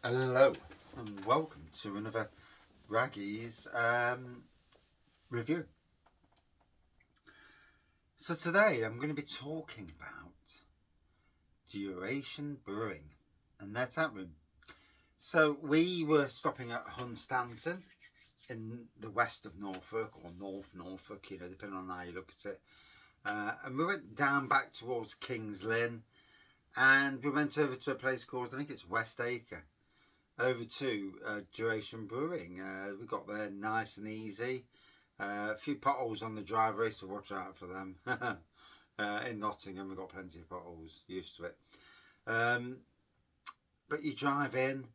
Hello and welcome to another Raggy's review. So today I'm going to be talking about Duration Brewing and their tap room. So we were stopping at Hunstanton in the west of Norfolk, or North Norfolk, depending on how you look at it. And we went down back towards Kings Lynn, and we went over to a place called, I think it's Westacre, over to Duration Brewing. We got there nice and easy. A few potholes on the driveway, so watch out for them. In Nottingham, we've got plenty of potholes, used to it. But you drive in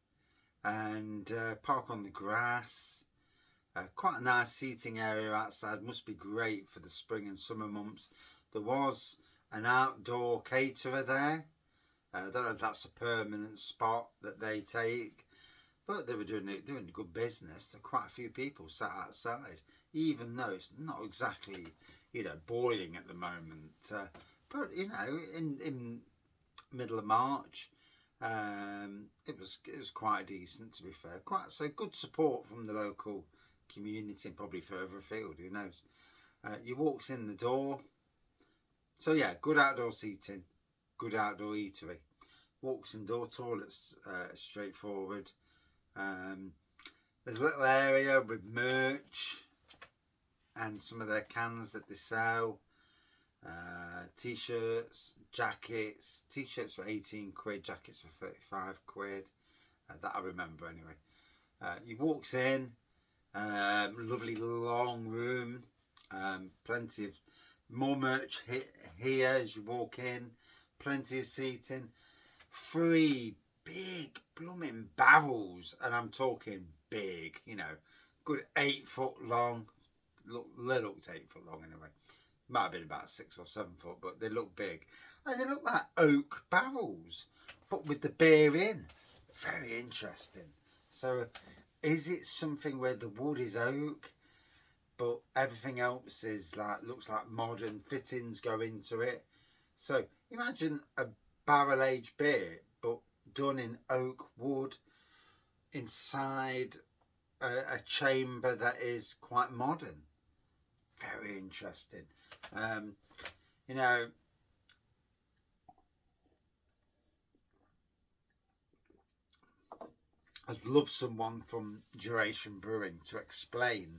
and park on the grass. Quite a nice seating area outside, must be great for the spring and summer months. There was an outdoor caterer there. I don't know if that's a permanent spot that they take, but they were doing good business. There were quite a few people sat outside, even though it's not exactly, boiling at the moment. But in middle of March, it was quite decent, to be fair. Quite so good support from the local community and probably further afield. Who knows? You walks in the door. So yeah, good outdoor seating, good outdoor eatery. Walks in door, toilets straightforward. There's a little area with merch and some of their cans that they sell. T-shirts, jackets. T-shirts were 18 quid, jackets were 35 quid. That I remember anyway. He walks in, lovely long room, plenty of more merch here as you walk in, plenty of seating, 3 big blooming barrels, and I'm talking big, good 8 foot long. They looked 8 foot long anyway. Might have been about 6 or 7 foot, but they look big, and they look like oak barrels, but with the beer in. Very interesting. So, is it something where the wood is oak, but everything else is looks like modern fittings go into it? So imagine a barrel aged beer, but done in oak wood inside a chamber that is quite modern. Very interesting. You know, I'd love someone from Duration Brewing to explain,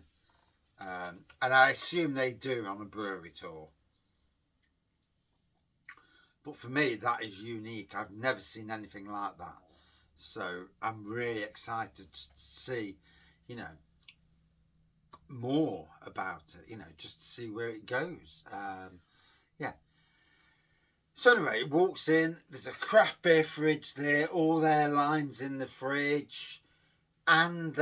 and I assume they do on a brewery tour. But for me, that is unique. I've never seen anything like that. So I'm really excited to see, you know, more about it, just to see where it goes. Yeah. So anyway, it walks in, there's a craft beer fridge there, all their lines in the fridge. And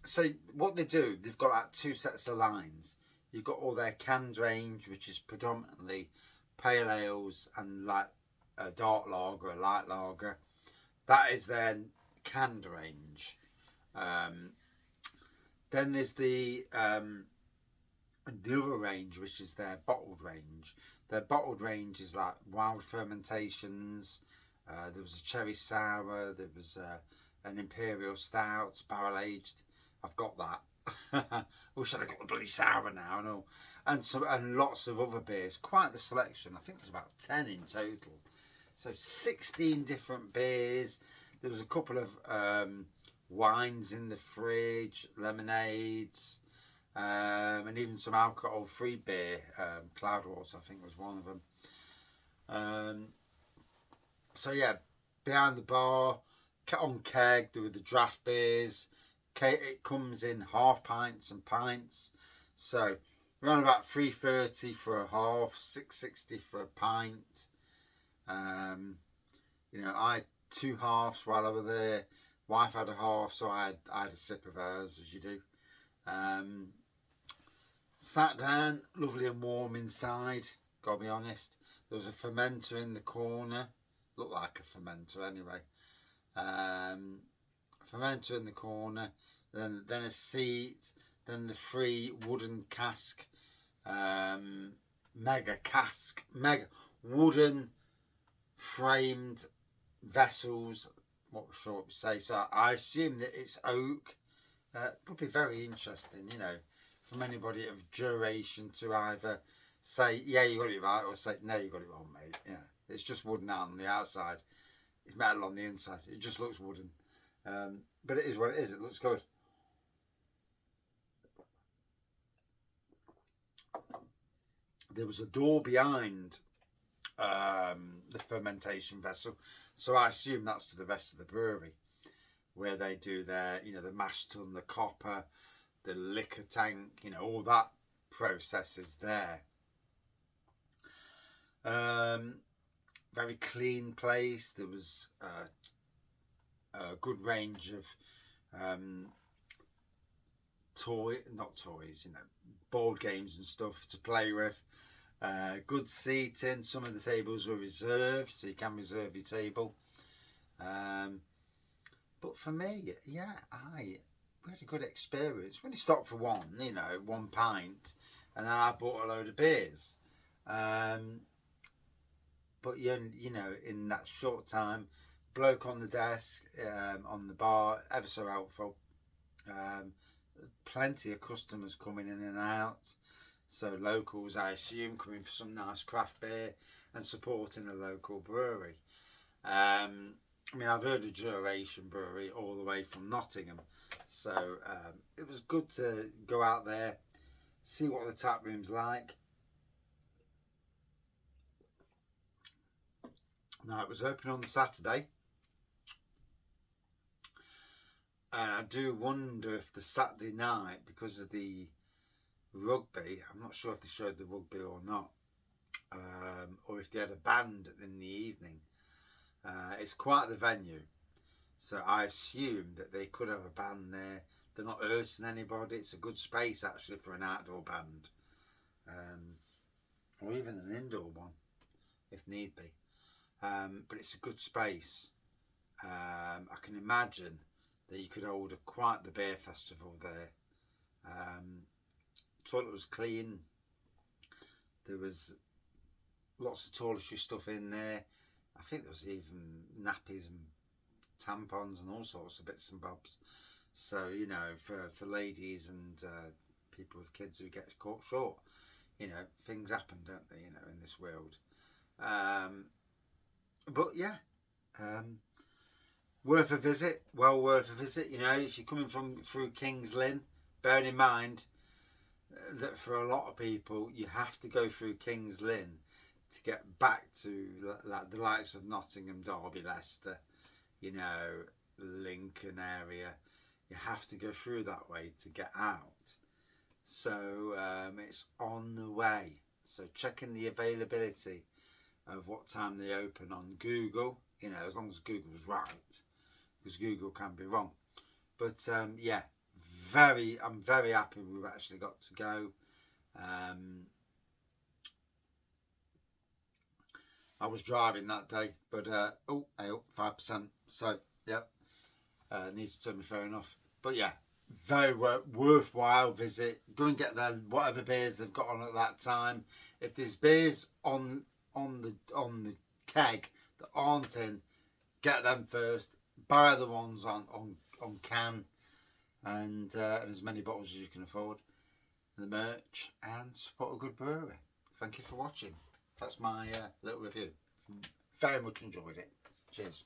so what they do, they've got like 2 sets of lines. You've got all their canned range, which is predominantly pale ales and like a dark lager, a light lager. That is their canned range. Then there's the other range, which is their bottled range. Their bottled range is like wild fermentations. There was a cherry sour. There was an imperial stout, barrel aged. I've got that. I wish I'd got the bloody sour now and all. And lots of other beers. Quite the selection. I think there's about 10 in total. So 16 different beers. There was a couple of wines in the fridge, lemonades, and even some alcohol-free beer. Cloudwater, I think, was one of them. So yeah, behind the bar, on keg, there were the draft beers. It comes in half pints and pints. So around about £3.30 for a half, £6.60 for a pint. I had 2 halves while I was there. Wife had a half, so I had a sip of hers, as you do. Sat down, lovely and warm inside, gotta be honest. There was a fermenter in the corner. Looked like a fermenter anyway. Fermenter in the corner, then a seat, then the 3 wooden cask, mega wooden framed vessels, what shall we say? So I assume that it's oak. Would be very interesting, you know, from anybody of duration to either say, yeah, you got it right, or say, no, you got it wrong, mate. Yeah, it's just wooden on the outside. It's metal on the inside. It just looks wooden. But it is what it is. It looks good. There was a door behind the fermentation vessel, so I assume that's to the rest of the brewery, where they do their, you know, the mash tun, the copper, the liquor tank, you know, all that process is there. Very clean place. There was a good range of not toys, you know, board games and stuff to play with. Good seating. Some of the tables were reserved, so you can reserve your table. But for me, yeah, we had a good experience. We only stopped for one, you know, 1 pint, and then I bought a load of beers. But you know, in that short time, bloke on the desk, on the bar, ever so helpful. Plenty of customers coming in and out. So locals, I assume, coming for some nice craft beer and supporting a local brewery. I mean, I've heard of Duration Brewery all the way from Nottingham, so it was good to go out there, see what the tap room's like. Now, it was open on the Saturday, and I do wonder if the Saturday night, because of the rugby, I'm not sure if they showed the rugby or not, or if they had a band in the evening. It's quite the venue, so I assume that they could have a band there. They're not hurting anybody. It's a good space actually for an outdoor band, or even an indoor one if need be. But it's a good space. I can imagine that you could hold quite the beer festival there. Toilet was clean. There was lots of toiletry stuff in there. I think there was even nappies and tampons and all sorts of bits and bobs. So, you know, for ladies and people with kids who get caught short, you know, things happen, don't they, you know, in this world. But yeah, worth a visit, well worth a visit. You know, if you're coming through King's Lynn, bearing in mind that for a lot of people, you have to go through King's Lynn to get back to like the likes of Nottingham, Derby, Leicester, you know, Lincoln area. You have to go through that way to get out. So it's on the way. So checking the availability of what time they open on Google, you know, as long as Google's right, because Google can be wrong. But yeah, I'm very happy we've actually got to go. I was driving that day, but 5%. So yeah, needs to turn me fair enough. But yeah, very worthwhile visit. Go and get their whatever beers they've got on at that time. If there's beers on the keg that aren't in, get them first. Buy the ones on can, and as many bottles as you can afford. The merch, and support a good brewery. Thank you for watching. That's my little review. Very much enjoyed it. Cheers.